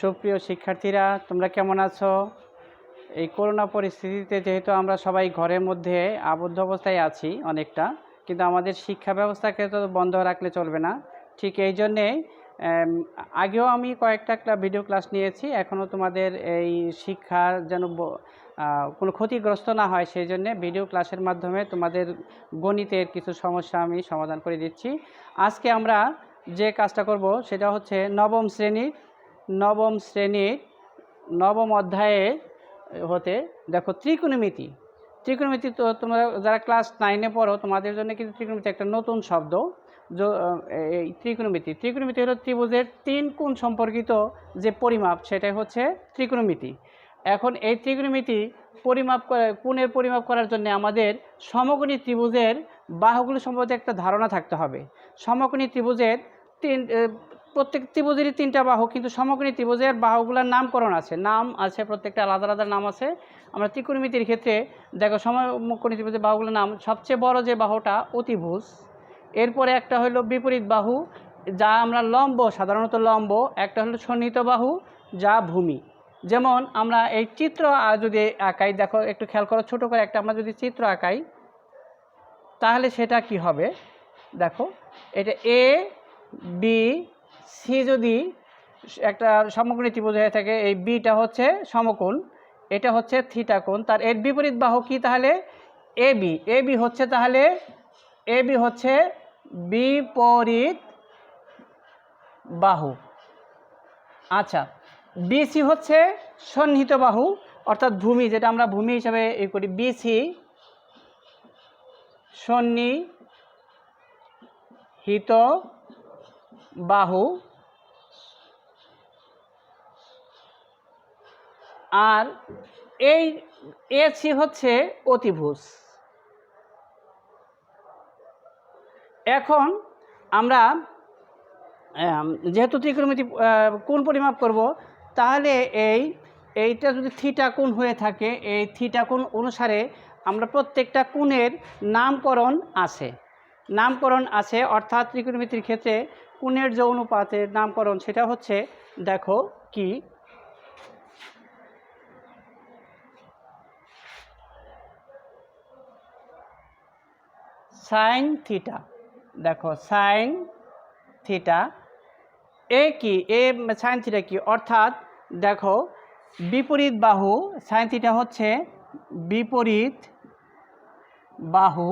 সুপ্রিয় শিক্ষার্থীরা, তোমরা কেমন আছো? এই করোনা পরিস্থিতিতে যেহেতু আমরা সবাই ঘরের মধ্যে আবদ্ধ অবস্থায় আছি অনেকটা, কিন্তু আমাদের শিক্ষা ব্যবস্থাকে তো বন্ধ রাখলে চলবে না। ঠিক এই জন্যে আগেও আমি কয়েকটা ভিডিও ক্লাস নিয়েছি। এখনও তোমাদের এই শিক্ষার যেন কোনো ক্ষতিগ্রস্ত না হয় সেই জন্যে ভিডিও ক্লাসের মাধ্যমে তোমাদের গণিতের কিছু সমস্যা আমি সমাধান করে দিচ্ছি। আজকে আমরা যে কাজটা করব সেটা হচ্ছে নবম শ্রেণীর নবম অধ্যায়ে হতে দেখো ত্রিকোণমিতি। তো তোমরা যারা ক্লাস 9-এ পড়ো তোমাদের জন্য কিন্তু ত্রিকোণমিতি একটা নতুন শব্দ। এই ত্রিকোণমিতি হলো ত্রিভুজের 3 কোণ সম্পর্কিত যে পরিমাপ, সেটাই হচ্ছে ত্রিকোণমিতি। এখন এই ত্রিকোণমিতি কোণের পরিমাপ করার জন্য আমাদের সমকোণী ত্রিভুজের বাহুগুলো সম্পর্কে একটা ধারণা থাকতে হবে। সমকোণী ত্রিভুজের প্রত্যেক ত্রিভুজেরই 3টা বাহু, কিন্তু সমকোণী ত্রিভুজের বাহুগুলোর নামকরণ নাম আছে, প্রত্যেকটা আলাদা আলাদা নাম আছে। আমরা ত্রিকোণমিতির ক্ষেত্রে দেখো সমকোণী ত্রিভুজের বাহুগুলোর নাম, সবচেয়ে বড় যে বাহুটা অতিভুজ, এরপরে একটা হলো বিপরীত বাহু যা আমরা লম্ব, সাধারণত লম্ব, একটা হলো সন্নিহিত বাহু যা ভূমি। যেমন আমরা এই চিত্র যদি আঁকাই, দেখো একটু খেয়াল করো, ছোটো করে একটা আমরা যদি চিত্র আঁকাই তাহলে সেটা কি হবে, দেখো এটা এ বি সি যদি একটা সমকোণী ত্রিভুজ হয়ে থাকে, এই বিটা হচ্ছে সমকোণ, এটা হচ্ছে থিটা কোণ, তার এর বিপরীত বাহু কি তাহলে এবি হচ্ছে, তাহলে এবি হচ্ছে বিপরীত বাহু। আচ্ছা, বিসি হচ্ছে সন্নিহিত বাহু অর্থাৎ ভূমি, যেটা আমরা ভূমি হিসাবে করি, বিসি সন্নিহিত বাহু। আর এই এসি হচ্ছে অতিভুজ। এখন আমরা যেহেতু ত্রিকোণমিতি কোণ পরিমাপ করব, তাহলে এইটা যদি থিটা কোণ হয়ে থাকে, এই থিটা কোণ অনুসারে আমরা প্রত্যেকটা কোণের নামকরণ আছে অর্থাৎ ত্রিকোণমিতির ক্ষেত্রে কোণের যে অনুপাতের নামকরণ সেটা হচ্ছে, দেখো কি, সাইন থিটা। দেখো সাইন থিটা এ কি, সাইন থিটা কি, অর্থাৎ দেখো বিপরীত বাহু, সাইন থিটা হচ্ছে বিপরীত বাহু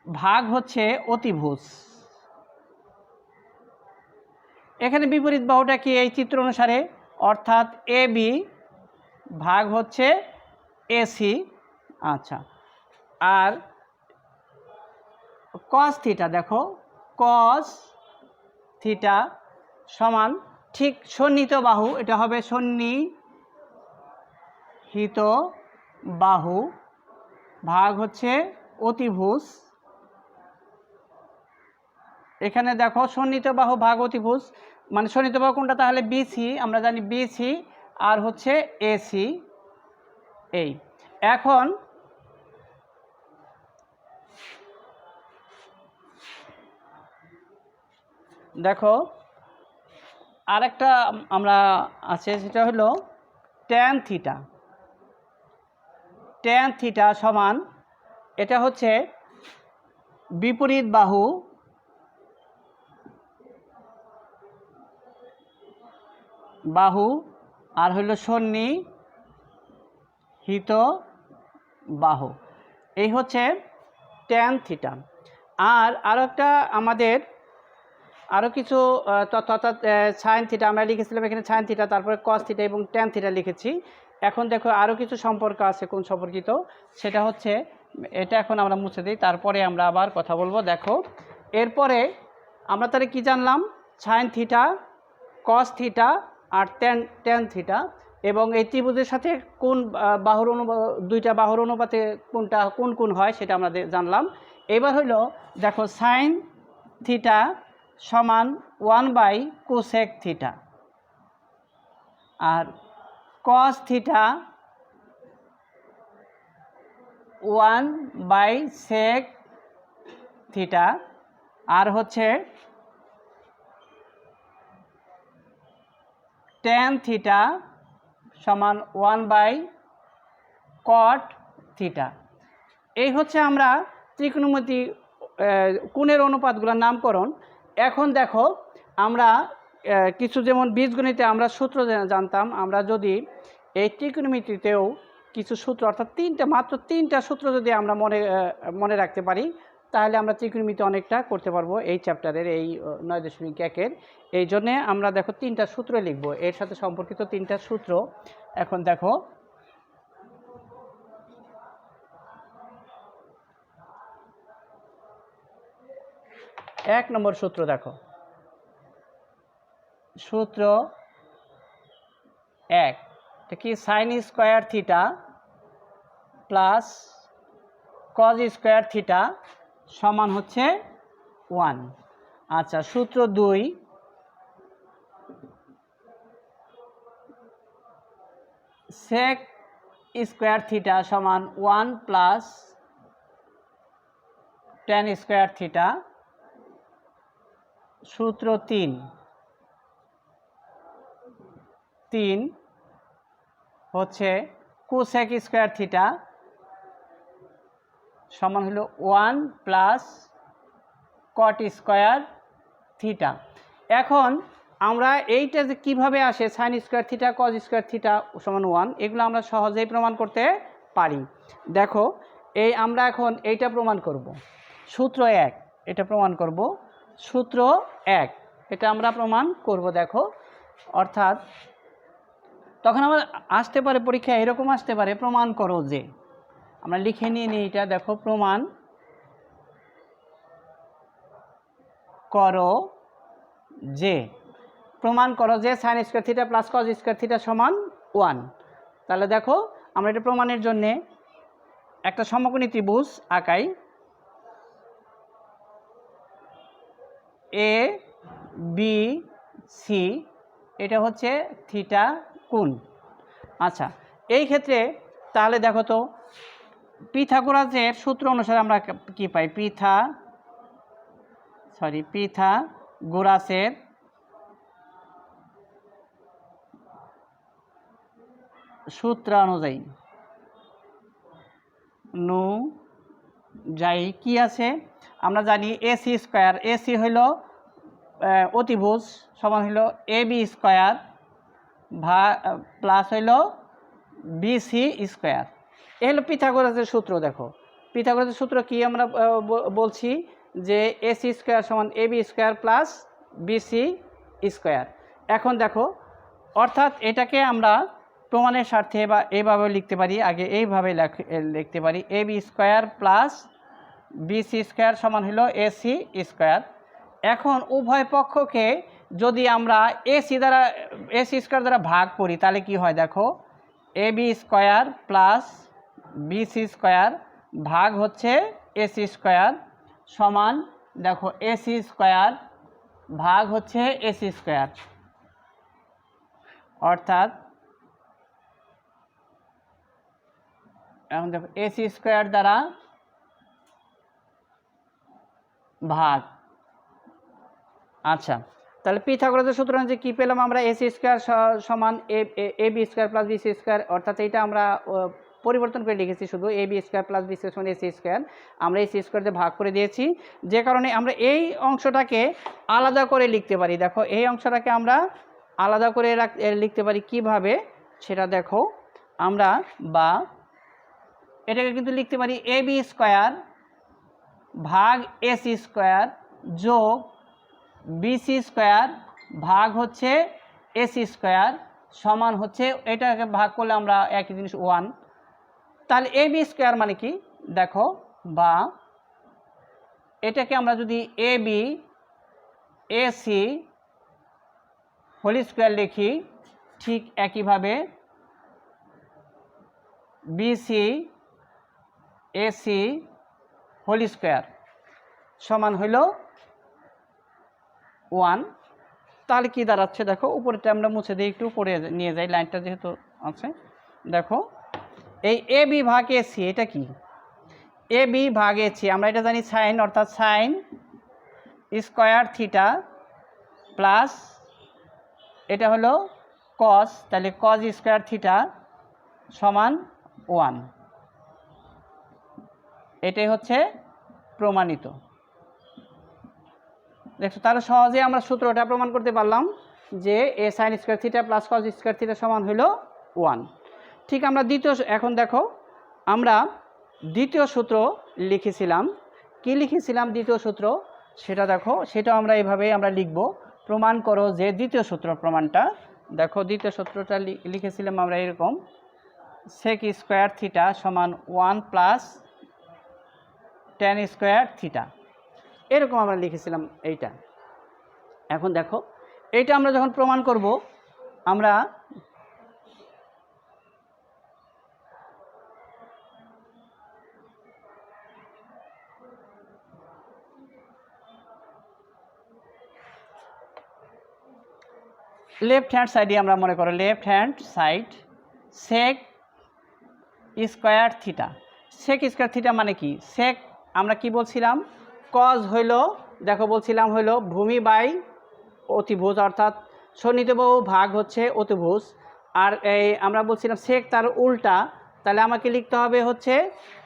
ভাগ হচ্ছে অতিভুজ। এখানে বিপরীত বাহুটা কি এই চিত্র অনুসারে, অর্থাৎ এ বি ভাগ হচ্ছে এসি। আচ্ছা, আর কস থিটা, দেখো কস থিটা সমান ঠিক সন্নিহিত বাহু, এটা হবে সন্নিহিত বাহু ভাগ হচ্ছে অতিভুজ। এখানে দেখো সন্নিহিত বাহু ভাগ অতিভুজ, মানে সন্নিহিত বাহু কোনটা, তাহলে বিসি, আমরা জানি বিসি, আর হচ্ছে এসি। এই এখন দেখো আরেকটা আমরা আছে, সেটা হলো ট্যান থিটা সমান, এটা হচ্ছে বিপরীত বাহু আর হলো সন্নিহিত বাহু, এই হচ্ছে ট্যান থিটা। আরও একটা আমাদের আরও কিছু অর্থাৎ সাইন থিটা আমরা লিখেছিলাম, এখানে সাইন থিটা, তারপরে কস থিটা এবং ট্যান থিটা লিখেছি। এখন দেখো আরও কিছু সম্পর্ক আছে কোন সম্পর্কিত, সেটা হচ্ছে এটা এখন আমরা মুছে দিই, তারপরে আমরা আবার কথা বলবো। দেখো এরপরে আমরা তাহলে কি জানলাম, সাইন থিটা, কস থিটা আর ট্যান থিটা, এবং এই ত্রিভুজের সাথে কোন বাহুর দুইটা বাহুর অনুপাতে কোন হয় সেটা আমরা জানলাম। এবার হলো দেখো সাইন থিটা সমান 1/cosec থিটা, আর cos থিটা 1/sec থিটা, আর হচ্ছে tan থিটা সমান 1/cot থিটা। এই হচ্ছে আমরা ত্রিকোণমিতি কোণের অনুপাতগুলোর নামকরণ। এখন দেখো আমরা কিছু যেমন বীজগণিতে আমরা সূত্র জানতাম, আমরা যদি এই ত্রিকোণমিতিতেও কিছু সূত্র অর্থাৎ মাত্র তিনটা সূত্র যদি আমরা মনে রাখতে পারি, তাহলে আমরা ত্রিকোণমিতি অনেকটা করতে পারবো এই চ্যাপ্টারের এই 9.1-এর। এই জন্যে আমরা দেখো তিনটা সূত্র লিখব, এর সাথে সম্পর্কিত তিনটা সূত্র। এখন দেখো এক নম্বর সূত্র, দেখো সূত্র 1 কি sin square theta plus cos square theta সমান হচ্ছে 1। আচ্ছা, সূত্র 2 sec স্কয়ার থিটা সমান 1 প্লাস tan স্কয়ার থিটা। সূত্র 3 হচ্ছে cosec স্কয়ার থিটা সমান হলো 1 প্লাস cot স্কয়ার থিটা। এখন আমরা এইটা যে কীভাবে আসে sin square theta cos square theta সমান 1, এগুলো আমরা সহজেই প্রমাণ করতে পারি। দেখো এই আমরা এখন এইটা প্রমাণ করব, সূত্র 1 এটা প্রমাণ করব, সূত্র 1 এটা আমরা প্রমাণ করব। দেখো অর্থাৎ তখন আমার আসতে পারে পরীক্ষা এরকম আসতে পারে, প্রমাণ করো যে, আমরা লিখে নিয়ে নিই এটা। দেখো প্রমাণ করো যে, প্রমাণ করো যে sin square theta plus cos square theta সমান 1। তাহলে দেখো আমরা এটা প্রমাণের জন্যে একটা সমকোণী ত্রিভুজ আঁকাই, এ বি সি, এটা হচ্ছে থিটা কোণ। আচ্ছা, এই ক্ষেত্রে তাহলে দেখো তো পিথাগোরাসের সূত্র অনুসারে আমরা কি পাই, পিথাগোরাসের সূত্র অনুযায়ী কি আছে, আমরা জানি এসি স্কয়ার, এসি হইল অতিভুজ সমান হইল এ বি স্কয়ার প্লাস হইল বিসি স্কয়ার। এ হলো পিথাগোরাসের সূত্র। দেখো পিথাগোরাসের সূত্র কি আমরা বলছি যে এসি স্কয়ার সমান A B square plus BC square. এখন দেখো অর্থাৎ এটাকে আমরা প্রমাণের স্বার্থে বা এইভাবে লিখতে পারি, আগে এইভাবে লিখতে পারি, A B square plus BC square সমান হলো এসি স্কয়ার। এখন উভয় পক্ষকে যদি আমরা এসি স্কয়ার দ্বারা ভাগ করি তাহলে কি হয়, দেখো A B square plus BC square ভাগ হচ্ছে এসি স্কয়ার সমান, দেখো এসি স্কয়ার ভাগ হচ্ছে এসি স্কয়ার। অর্থাৎ এখন দেখো এসি স্কয়ার দ্বারা ভাগ। আচ্ছা, তাহলে পিথাগোরাসের সূত্র অনুযায়ী কি পেলাম আমরা, এসি স্কয়ার সমান A B square plus BC square. অর্থাৎ এটা আমরা পরিবর্তন করে লিখেছি, শুধু A B square plus BC সমান এসি স্কয়ার, আমরা এসি স্কয়ার দিয়ে ভাগ করে দিয়েছি, যে কারণে আমরা এই অংশটাকে আলাদা করে লিখতে পারি। দেখো এই অংশটাকে আমরা আলাদা করে লিখতে পারি কিভাবে সেটা দেখো আমরা, বা এটাকে কিন্তু লিখতে পারি এ বি স্কয়ার ভাগ এসি স্কয়ার যোগ বিসি স্কয়ার ভাগ হচ্ছে এসি স্কয়ার সমান হচ্ছে, এটাকে ভাগ করলে আমরা একই জিনিস 1। তাহলে এ বি স্কয়ার মানে কি দেখো, বা এটাকে আমরা যদি A B AC whole square লিখি, ঠিক একইভাবে বিসি এসি হোল স্কয়ার সমান হইল 1। তাহলে কি দাঁড়াচ্ছে দেখো, উপরেটা আমরা মুছে দিই, একটু উপরে নিয়ে যাই, লাইনটা যেহেতু আছে। দেখো এই এ বি ভাগ এসি, এটা কি এ বি ভাগ এসি, আমরা এটা জানি সাইন, অর্থাৎ সাইন স্কয়ার থিটা প্লাস এটা হলো কস, তাহলে কজ স্কোয়ার থিটা সমান 1, এটাই হচ্ছে প্রমাণিত। দেখো তাহলে সহজে আমরা সূত্রটা প্রমাণ করতে পারলাম যে এ sine square theta plus cos square theta সমান হলো 1। ঠিক আমরা এখন দেখো আমরা দ্বিতীয় সূত্র লিখেছিলাম। কি লিখেছিলাম দ্বিতীয় সূত্র সেটা দেখো, সেটা আমরা এভাবেই আমরা লিখব, প্রমাণ করো যে দ্বিতীয় সূত্র প্রমাণটা। দেখো দ্বিতীয় সূত্রটা লিখেছিলাম আমরা এরকম, সেক স্কোয়ার থিটা সমান 1 প্লাস ট্যান স্কোয়ার থিটা, এরকম আমরা লিখেছিলাম এইটা। এখন দেখো এইটা আমরা যখন প্রমাণ করব, আমরা লেফট হ্যান্ড সাইডে আমরা মনে করো left hand side sec square theta. Sec square theta মানে কি? সেক আমরা কি বলছিলাম, কজ হইল, দেখো বলছিলাম হইল ভূমি বাই অতিভুজ, অর্থাৎ সন্নিহিতবাহু ভাগ হচ্ছে অতিভুজ। আর এই আমরা বলছিলাম সেক তার উল্টা, তাহলে আমাকে লিখতে হবে হচ্ছে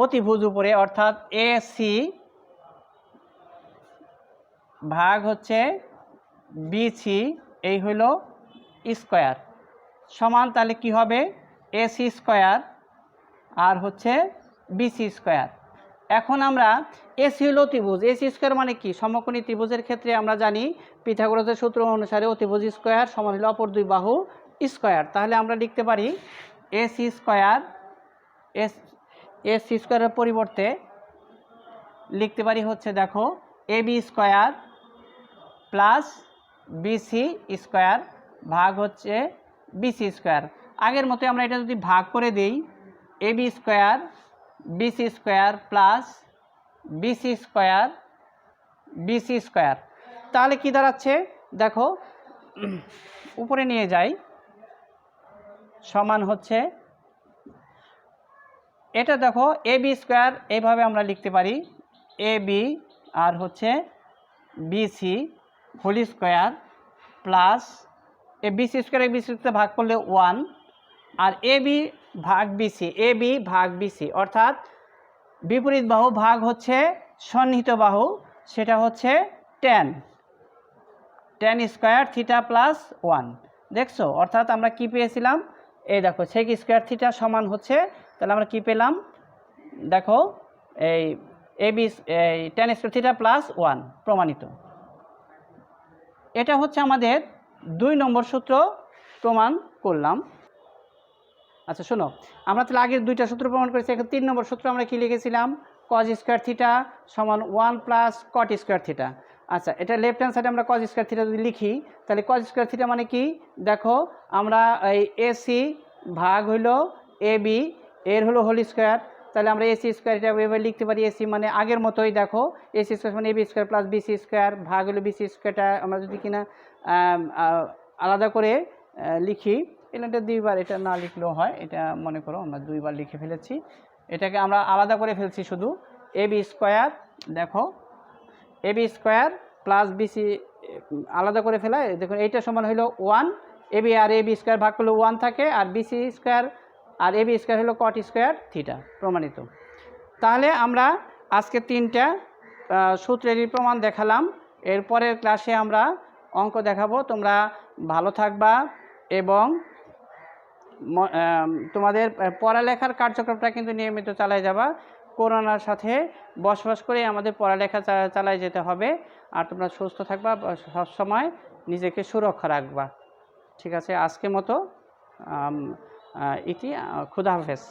অতিভুজ উপরে, অর্থাৎ এ সি ভাগ হচ্ছে বিসি, এই হইল স্কোয়ার সমান, তাহলে কি হবে এসি স্কোয়ার আর হচ্ছে বিসি স্কোয়ার। এখন আমরা এসি হলো অতিভুজ, এসি স্কোয়ার মানে কি? সমকোণী ত্রিভুজের ক্ষেত্রে আমরা জানি পিথাগোরাসের সূত্র অনুসারে অতিভুজ স্কোয়ার সমান হলো অপর দুই বাহু স্কোয়ার। তাহলে আমরা লিখতে পারি এসি স্কোয়ার, এসি স্কোয়ারের পরিবর্তে লিখতে পারি হচ্ছে দেখো AB square plus BC square ভাগ হচ্ছে বিসি স্কোয়ার। আগের মতো আমরা এটা যদি ভাগ করে দিই, AB square BC square plus BC square BC square, তাহলে কি দাঁড়াচ্ছে দেখো, উপরে নিয়ে যাই, সমান হচ্ছে এটা দেখো এবি স্কোয়ার, এইভাবে আমরা লিখতে পারি এবি আর হচ্ছে বিসি হোল স্কোয়ার প্লাস এ বিসি স্কোয়ার বিসি স্কোয়ার ভাগ করলে 1, আর এবি ভাগ বিসি, এবি ভাগ বিসি অর্থাৎ বিপরীত বাহু ভাগ হচ্ছে সন্নিহিত বাহু, সেটা হচ্ছে ট্যান স্কোয়ার থিটা প্লাস 1। দেখছো, অর্থাৎ আমরা কি পেয়েছিলাম, এই দেখো সেক স্কোয়ার থিটা সমান হচ্ছে, তাহলে আমরা কি পেলাম দেখো এই এবি এই ট্যান স্কোয়ার থিটা প্লাস 1 প্রমাণিত। এটা হচ্ছে আমাদের 2 নম্বর সূত্র প্রমাণ করলাম। আচ্ছা শোনো, আমরা তাহলে আগের 2টা সূত্র প্রমাণ করেছি, এখন 3 নম্বর সূত্র আমরা কি লিখেছিলাম, কজ স্কোয়ার থিটা সমান 1 প্লাস কট স্কোয়ার থিটা। আচ্ছা, এটা লেফট হ্যান্ড সাইডে আমরা কজ স্কোয়ার থিটা যদি লিখি, তাহলে কজ স্কোয়ার থিটা মানে কি দেখো, আমরা এই এসি ভাগ হইল এবি এর হলো হোল স্কোয়ার, তাহলে আমরা এসি স্কোয়ার এটা এভাবে লিখতে পারি, এসি মানে আগের মতোই দেখো এসি স্কোয়ার মানে AB square plus BC square ভাগ হলো বিসি স্কোয়ারটা আমরা যদি কিনা আলাদা করে লিখি, এটা 2বার, এটা না লিখলেও হয়, এটা মনে করো আমরা 2বার লিখে ফেলেছি, এটাকে আমরা আলাদা করে ফেলছি শুধু এবি স্কোয়ার, দেখো এবি স্কোয়ার প্লাস বিসি আলাদা করে ফেলা, দেখুন এইটা সমান হলো 1, এবি আর এবি স্কোয়ার ভাগ করলে 1 থাকে, আর বিসি স্কোয়ার আর এবি স্কোয়ার হলো কট স্কোয়ার থিটা প্রমাণিত। তাহলে আমরা আজকে 3টা সূত্রেরই প্রমাণ দেখালাম, এরপরের ক্লাসে আমরা অঙ্ক দেখাবো। তোমরা ভালো থাকবা এবং তোমাদের পড়ালেখার কার্যক্রমটা কিন্তু নিয়মিত চালায় যাবা। করোনার সাথে বসবাস করে আমাদের পড়ালেখা চালায় যেতে হবে, আর তোমরা সুস্থ থাকবা, সবসময় নিজেকে সুরক্ষা রাখবা। ঠিক আছে, আজকের মতো ইতি, খুদা হাফেজ।